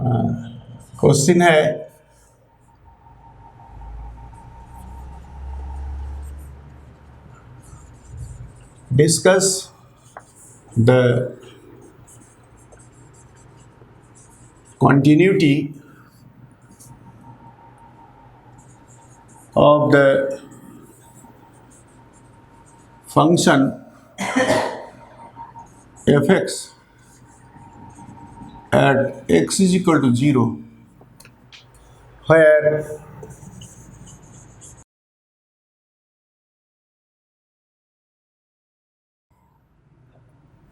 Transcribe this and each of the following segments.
Question है discuss the continuity of the function fx at x is equal to 0, where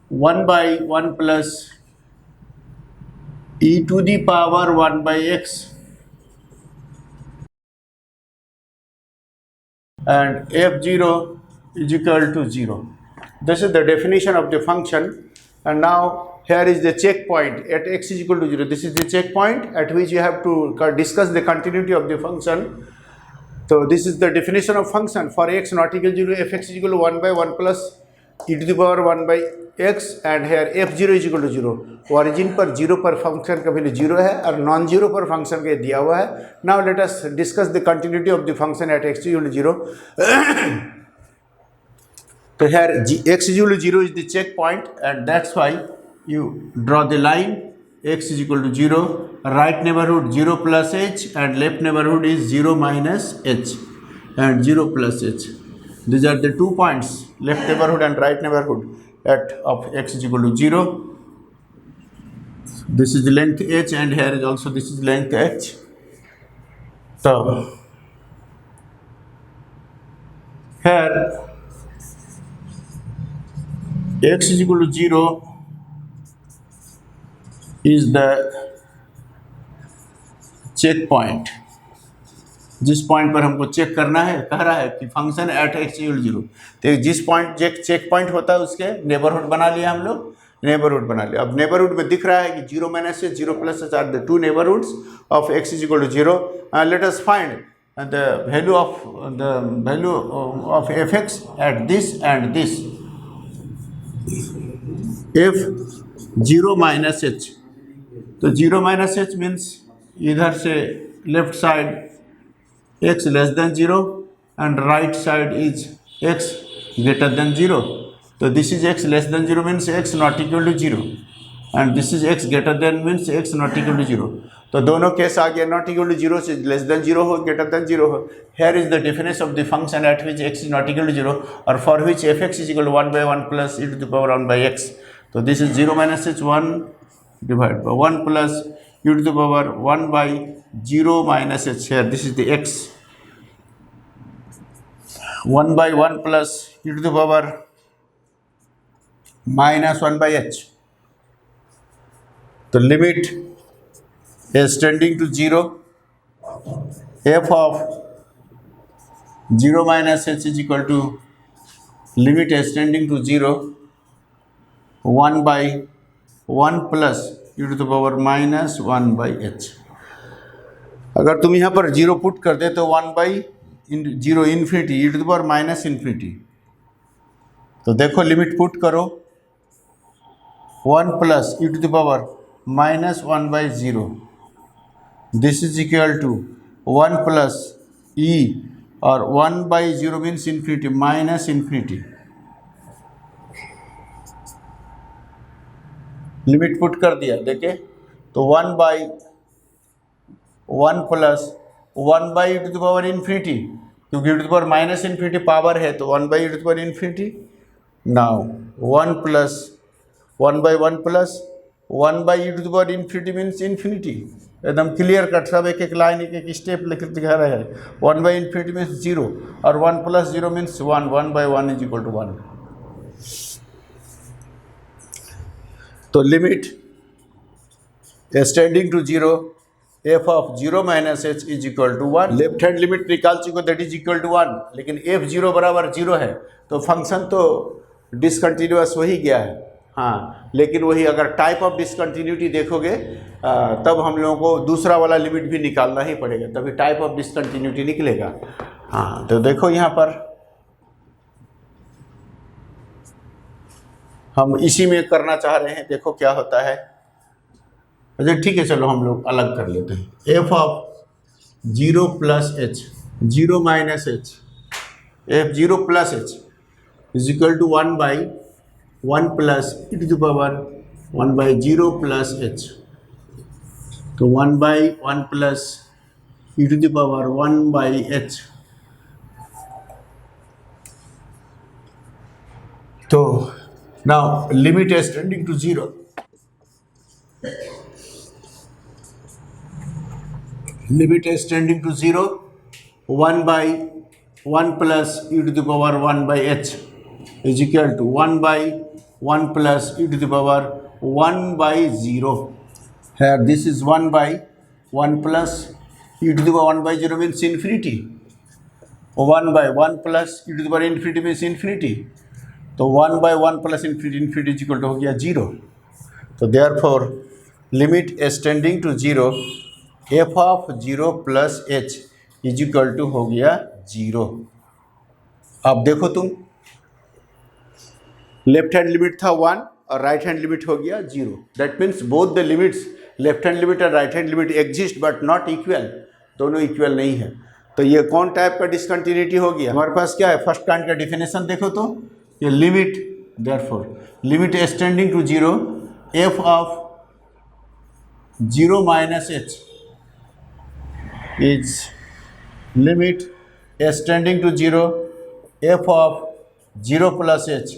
one by 1 plus e to the power 1 by x and f0 is equal to 0. This is the definition of the function, and now here is the checkpoint at x is equal to 0. This is the checkpoint at which you have to discuss the continuity of the function. So this is the definition of function. For x not equal to 0, fx is equal to 1 by 1 plus e to the power 1 by x, and here f0 is equal to 0. Origin पर 0 पर function का value 0 है और non zero पर function का दिया हुआ है. Now let us discuss the continuity of the function at x is equal to 0. So here x is equal to 0 is the checkpoint, and that's why you draw the line. X is equal to 0, right neighborhood 0 plus h, and left neighborhood is 0 minus h and 0 plus h. These are the 2 points, left neighborhood and right neighborhood of x is equal to 0. This is the length h, and here is also this is length h. So here x is equal to 0 is the check point. जिस point पर हमको check करना है, कह रहा है कि function at x equal 0. तो जिस पॉइंट चेक पॉइंट होता है उसके नेबरहुड बना लिया हम लोग, नेबरहुड बना लिया. अब नेबरहुड में दिख रहा है कि 0 माइनस से 0 plus are the two neighbourhoods of x is equal to 0. Let us find the value of f x at this end this. F 0 minus h, तो 0 माइनस एच मीन्स इधर से left side x less than 0 and right side is x greater than 0. So this is x less than 0 means x not equal to 0, and this is x greater than means x not equal to 0. तो दोनों case आ गया, not equal to 0 से less than 0 हो, greater than 0 हो. Here is the difference of the function at which x is not equal to 0 और for which f x is equal to 1 by 1 plus e to the power 1 by x. तो this is 0 minus h 1 divided by 1 plus e to the power 1 by 0 minus h. Here this is the x. 1 by 1 plus e to the power minus 1 by h. The limit is tending to 0. F of 0 minus h is equal to limit is tending to 0. 1 by 1 plus e to the power minus 1 by h. अगर तुम यहाँ पर 0 put कर दे तो 1 by 0 infinity e to the power minus infinity. तो देखो limit put करो, 1 plus e to the power minus 1 by 0. This is equal to 1 plus e और 1 by 0 means infinity minus infinity. Limit put कर दिया, देखे तो 1 by 1 plus 1 by e to the power infinity, क्योंकि e to the power minus infinity power है तो 1 by e to the power infinity. Now 1 plus 1 by 1 plus 1 by e to the power infinity means infinity. एकदम clear cut, सब एक एक line एक एक step लिख दिखा रहे हैं. 1 by इन्फिनिटी मीन्स 0 और 1 plus 0 means 1. 1 by 1 is equal to 1. तो limit extending to 0 f of 0 minus h is equal to 1. Left hand limit निकाल चुके, दैट इज इक्वल टू 1, लेकिन f0 बराबर 0 है तो फंक्शन तो डिसकंटिन्यूअस हो ही गया है. हाँ, लेकिन वही अगर टाइप ऑफ डिसकंटिन्यूटी देखोगे तब हम लोगों को दूसरा वाला लिमिट भी निकालना ही पड़ेगा, तभी टाइप ऑफ डिसकंटिन्यूटी निकलेगा. हाँ, तो देखो यहाँ पर हम इसी में करना चाह रहे हैं. देखो क्या होता है. अच्छा ठीक है, चलो हम लोग अलग कर लेते हैं। F of 0 plus H, 0 minus H, F 0 plus H is equal to 1 by 1 plus e to the power 1 by 0 plus H. तो 1 by 1 plus e to the power 1 by H. तो now limit is tending to 0. Limit is tending to 0. 1 by 1 plus e to the power 1 by h is equal to 1 by 1 plus e to the power 1 by 0. Here this is 1 by 1 plus e to the power 1 by 0 means infinity. 1 by 1 plus e to the power infinity means infinity. तो 1 by 1 plus infinity is equal to हो गया 0। तो therefore limit is tending to 0, f of 0 plus H is equal to हो गया 0। अब देखो तुम, left hand limit था 1 और राइट हैंड लिमिट हो गया 0। That means both the limits, left hand limit और right hand limit exist but not equal, दोनों इक्वल नहीं है। तो ये कौन टाइप का डिसकंटिन्यूटी हो गया? हमारे पास क्या है, फर्स्ट काइंड का डिफिनेशन देखो तो ये limit, therefore limit is tending to 0, f of 0 minus h is limit is tending to 0, f of 0 plus H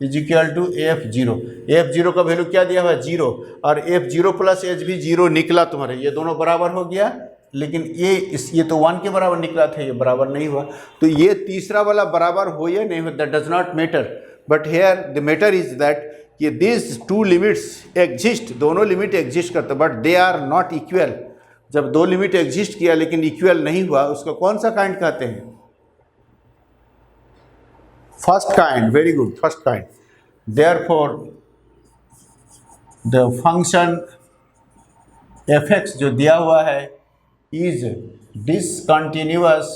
is equal to f 0। F 0 का वैल्यू क्या दिया हुआ है 0, और एफ 0 प्लस एच भी 0 निकला तुम्हारे, ये दोनों बराबर हो गया। लेकिन ये तो 1 के बराबर निकला था, ये बराबर नहीं हुआ। तो ये तीसरा वाला बराबर हो या नहीं हो, that does not matter, but here the matter is that कि दिस टू लिमिट्स एग्जिस्ट, दोनों लिमिट एग्जिस्ट करते but they are not equal. जब दो लिमिट एग्जिस्ट किया लेकिन इक्वल नहीं हुआ, उसका कौन सा काइंड कहते हैं? First kind. Very good, first kind. Therefore the function F x जो दिया हुआ है is discontinuous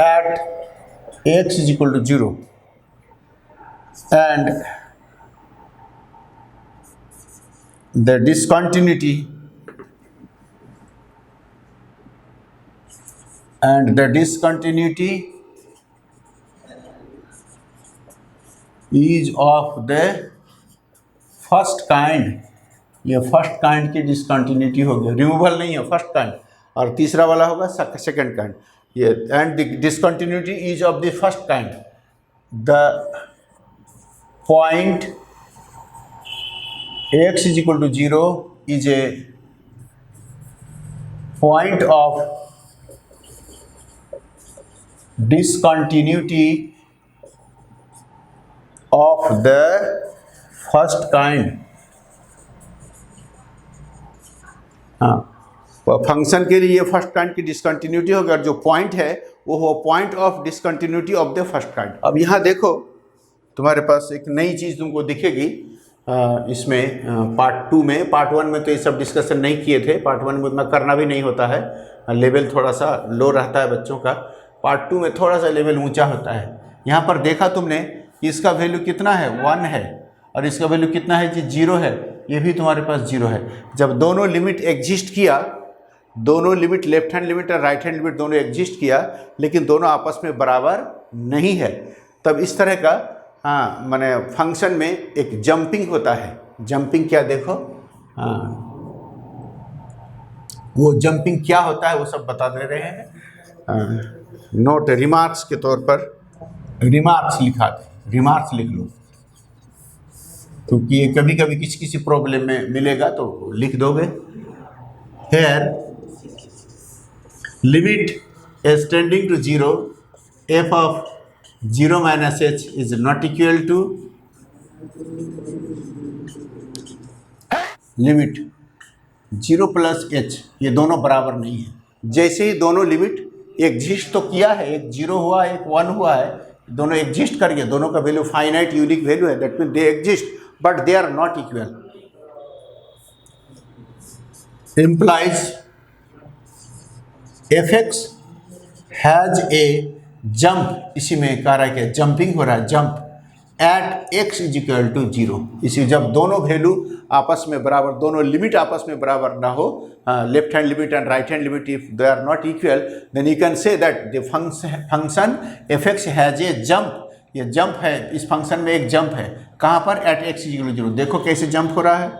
at x is equal to 0 and the discontinuity is of the first kind। ये फर्स्ट काइंड की डिसकंटिन्यूटी हो गया, रिमूवल नहीं है, फर्स्ट काइंड। और तीसरा वाला होगा सेकंड काइंड। ये and the discontinuity is of the first kind. The point x is equal to 0 is a point of discontinuity of the first kind. हाँ, फंक्शन के लिए फर्स्ट काइंड की डिसकंटिन्यूटी होगी और जो पॉइंट है वो हो point of discontinuity of the first kind. अब यहाँ देखो, तुम्हारे पास एक नई चीज़ तुमको दिखेगी इसमें पार्ट 2 में। पार्ट 1 में तो ये सब डिस्कशन नहीं किए थे, पार्ट 1 में उतना करना भी नहीं होता है, लेवल थोड़ा सा लो रहता है बच्चों का। पार्ट 2 में थोड़ा सा लेवल ऊंचा होता है। यहाँ पर देखा तुमने कि इसका वैल्यू कितना है 1 है, और इसका वैल्यू कितना है जी 0 है, ये भी तुम्हारे पास 0 है। जब दोनों लिमिट एग्जिस्ट किया, दोनों लिमिट लेफ्ट हैंड लिमिट और राइट हैंड लिमिट दोनों एग्जिस्ट किया, लेकिन दोनों आपस में बराबर नहीं है, तब इस तरह का माने फंक्शन में एक जंपिंग होता है। जंपिंग क्या देखो, वो जंपिंग क्या होता है वो सब बता दे रहे हैं। नोट रिमार्क्स के तौर पर रिमार्क्स लिखा दे, रिमार्क्स लिख लो, क्योंकि ये कभी कभी किसी प्रॉब्लम में मिलेगा तो लिख दोगे। Here limit is tending to 0, f of 0 minus h is not equal to limit 0 plus h, ये दोनों बराबर नहीं है। जैसे ही दोनों लिमिट एग्जिस्ट तो किया है, एक 0 हुआ है, एक 1 हुआ है, दोनों एग्जिस्ट कर गए, दोनों का वैल्यू फाइनाइट यूनिक वैल्यू है, that mean they exist but they are not equal, implies fx has a jump। इसी में कह रहा है कि जंपिंग हो रहा है, jump at x is equal to 0। इसी जब दोनों वैल्यू आपस में बराबर, दोनों लिमिट आपस में बराबर ना हो, left hand limit and right hand limit, if they are not equal, then you can say that the function f(x) has a jump. ये जंप है, इस फंक्शन में एक जंप है। कहाँ पर? At x is equal to 0। देखो कैसे जंप हो रहा है।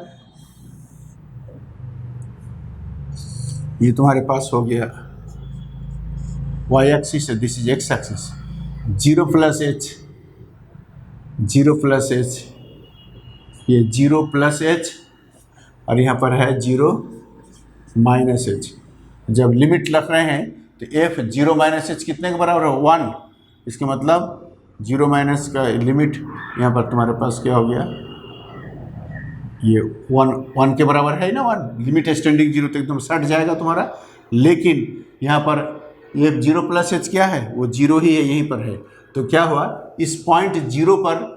ये तुम्हारे पास हो गया y axis, this is x axis. 0 plus h, 0 plus h, ये 0 प्लस h, और यहाँ पर है 0 माइनस h। जब लिमिट रख रहे हैं तो f 0 माइनस h कितने के बराबर है? 1। इसके मतलब 0 माइनस का लिमिट यहाँ पर तुम्हारे पास क्या हो गया? ये 1 के बराबर है ना। 1 लिमिट एक्सटेंडिंग 0 तो एकदम सट जाएगा तुम्हारा। लेकिन यहाँ पर ये 0 प्लस h क्या है? वो 0 ही है, यहीं पर है। तो क्या हुआ? इस पॉइंट 0 पर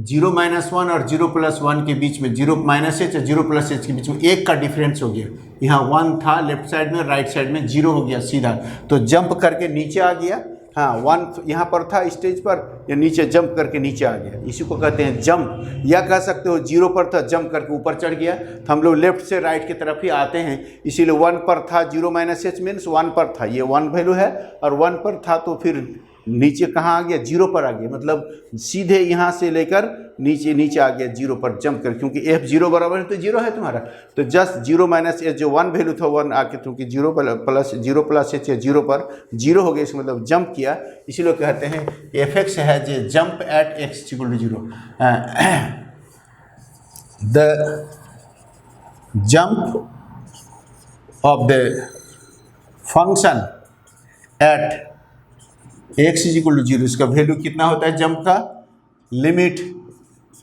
0 माइनस 1 और 0 प्लस 1 के बीच में, 0 माइनस h और 0 प्लस h के बीच में 1 का डिफरेंस हो गया। यहाँ 1 था लेफ्ट साइड में, राइट साइड में 0 हो गया सीधा। तो जंप करके नीचे आ गया। हाँ, 1 यहाँ पर था स्टेज पर, या नीचे जंप करके नीचे आ गया। इसी को कहते हैं जंप। या कह सकते हो 0 पर था, जंप करके ऊपर चढ़ गया। तो हम लोग लेफ्ट से राइट की तरफ ही आते हैं, इसीलिए 1 पर था 0 माइनस h मीन्स 1 पर था, ये 1 वैल्यू है। और 1 पर था तो फिर नीचे कहाँ आ गया? 0 पर आ गया। मतलब सीधे यहाँ से लेकर नीचे आ गया 0 पर जंप कर, क्योंकि f 0 बराबर है तो 0 है तुम्हारा। तो जस्ट 0 माइनस h जो 1 वैल्यू था 1 आके, क्योंकि 0 प्लस h या 0 पर 0 हो गया, इसका मतलब जंप किया। इसीलिए कहते हैं f(x) has a jump at x equal to 0। The jump of the function at x is equal to 0, इसका वैल्यू कितना होता है जंप का? Limit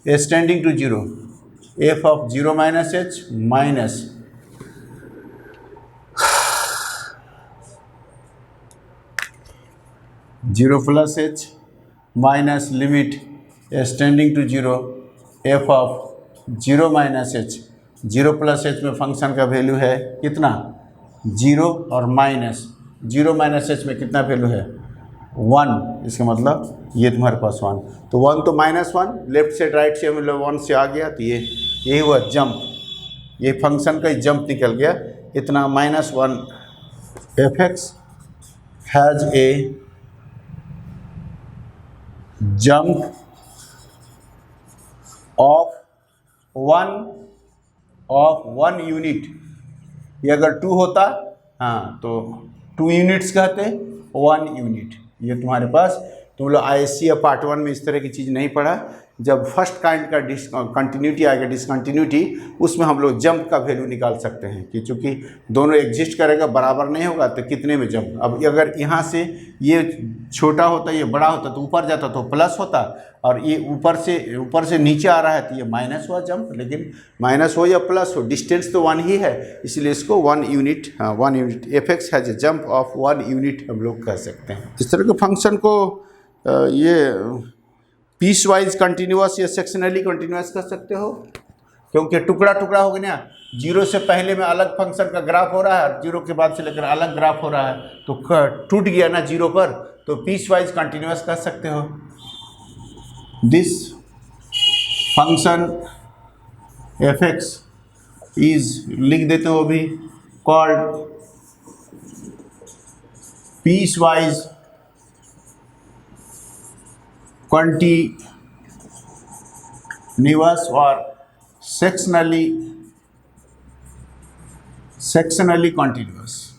extending to 0 f of 0 minus h minus 0 plus h minus limit extending to 0 f of 0 minus h। 0 plus h में function का value है कितना? 0 और माइनस 0 माइनस h में कितना वैल्यू है? 1। इसका मतलब ये तुम्हारे पास 1, तो 1 तो माइनस 1, लेफ्ट से राइट से मतलब 1 से आ गया, तो यही हुआ जंप। ये फंक्शन का ही जंप निकल गया इतना। -1 f(x) has a jump of 1 unit. ये अगर 2 होता, हाँ, तो 2 यूनिट्स कहते, 1 यूनिट। ये तुम्हारे पास, तुम लोग ISC या पार्ट 1 में इस तरह की चीज़ नहीं पढ़ा। जब फर्स्ट काइंड का कंटिन्यूटी आएगा, डिसकंटिन्यूटी, उसमें हम लोग जंप का वैल्यू निकाल सकते हैं कि चूँकि दोनों एग्जिस्ट करेगा, बराबर नहीं होगा, तो कितने में जंप। अब अगर यहाँ से ये छोटा होता, ये बड़ा होता, तो ऊपर जाता तो प्लस होता, और ये ऊपर से नीचे आ रहा है तो ये माइनस हुआ जंप। लेकिन माइनस हो या प्लस हो, डिस्टेंस तो 1 ही है, इसलिए इसको 1 यूनिट, हाँ 1 unit f(x) has a jump of 1 unit हम लोग कह सकते हैं। इस तरह के फंक्शन को ये पीस वाइज कंटिन्यूअस या सेक्शनली कंटिन्यूअस कर सकते हो, क्योंकि टुकड़ा टुकड़ा हो गया ना। 0 से पहले में अलग फंक्शन का ग्राफ हो रहा है, 0 के बाद से लेकर अलग ग्राफ हो रहा है, तो टूट गया ना 0 पर, तो पीस वाइज कंटिन्यूअस कर सकते हो। दिस फंक्शन f(x) इज, लिख देते हो अभी, called piecewise continuous or sectionally continuous।